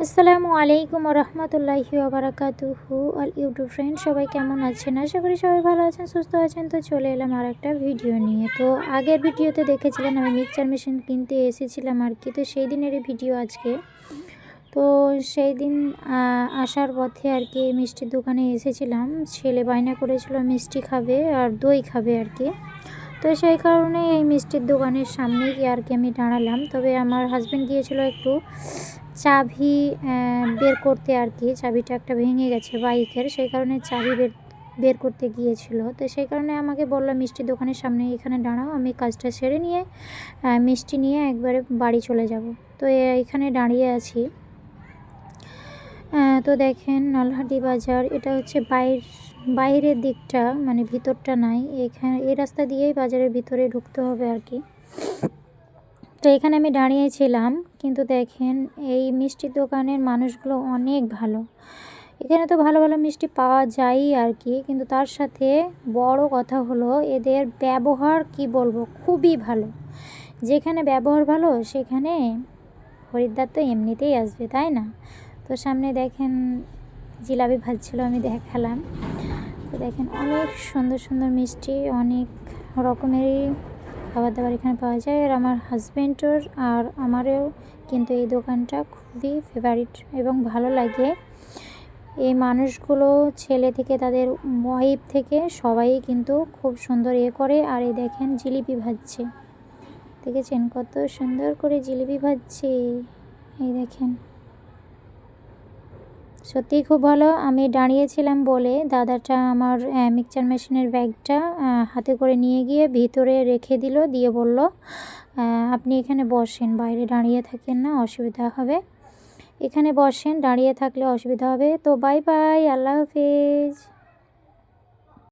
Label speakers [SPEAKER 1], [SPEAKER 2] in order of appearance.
[SPEAKER 1] আসসালামু আলাইকুম রহমতুল্লাহি ওবারাকাতুহু অল ইউটিউব ফ্রেন্ড, সবাই কেমন আছেন? আশা করি সবাই ভালো আছেন, সুস্থ আছেন। তো চলে এলাম আর একটা ভিডিও নিয়ে। তো আগের ভিডিওতে দেখেছিলেন আমি মিক্সচার মেশিন কিনতে এসেছিলাম আর কি। তো সেই দিনেরই ভিডিও আজকে। তো সেই দিন আসার পথে আর কি মিষ্টির দোকানে এসেছিলাম। ছেলে বায়না করেছিল মিষ্টি খাবে আর দই খাবে আর কি। তো সেই কারণে এই মিষ্টির দোকানের সামনেই গিয়ে আর কি আমি দাঁড়ালাম। তবে আমার হাজব্যান্ড গিয়েছিল একটু চাবি বের করতে আর কি। চাবিটা একটা ভেঙে গেছে বাইকের, সেই কারণে চাবি বের করতে গিয়েছিল। তো সেই কারণে আমাকে বললো মিষ্টির দোকানের সামনে এখানে দাঁড়াও, আমি কাজটা সেরে নিয়ে মিষ্টি নিয়ে একবারে বাড়ি চলে যাব। তো এখানে দাঁড়িয়ে আছি। তো দেখেন নলহাটি বাজার, এটা হচ্ছে বাইরের দিকটা, মানে ভিতরটা নাই। এখানে এই রাস্তা দিয়েই বাজারের ভিতরে ঢুকতে হবে আর কি। তো এখানে আমি দাঁড়িয়েছিলাম, কিন্তু দেখেন এই মিষ্টির দোকানের মানুষগুলো অনেক ভালো। এখানে তো ভালো ভালো মিষ্টি পাওয়া যায়ই আর কি, কিন্তু তার সাথে বড় কথা হলো এদের ব্যবহার, কি বলবো, খুবই ভালো। যেখানে ব্যবহার ভালো সেখানে খরিদ্দার তো এমনিতেই আসবে, তাই না? তো সামনে দেখেন জিলাপি ভাজছিল, আমি দেখালাম। তো দেখেন অনেক সুন্দর সুন্দর মিষ্টি, অনেক রকমেরই খাবার দাবার এখানে পাওয়া যায়। আর আমার হাজব্যান্ডের আর আমারও কিন্তু এই দোকানটা খুবই ফেভারিট এবং ভালো লাগে। এই মানুষগুলো ছেলে থেকে তাদের ওয়াইফ থেকে সবাই কিন্তু খুব সুন্দর করে। আর এই দেখেন জিলিপি ভাজছে, দেখেছেন কত সুন্দর করে জিলিপি ভাজছে। এই দেখেন সত্যিই খুব ভালো। আমি দাঁড়িয়েছিলাম বলে দাদাটা আমার মিক্সচার মেশিনের ব্যাগটা হাতে করে নিয়ে গিয়ে ভিতরে রেখে দিল, দিয়ে বলল আপনি এখানে বসেন, বাইরে দাঁড়িয়ে থাকেন না, অসুবিধা হবে। এখানে বসেন, দাঁড়িয়ে থাকলে অসুবিধা হবে। তো বাই বাই, আল্লাহ হাফেজ।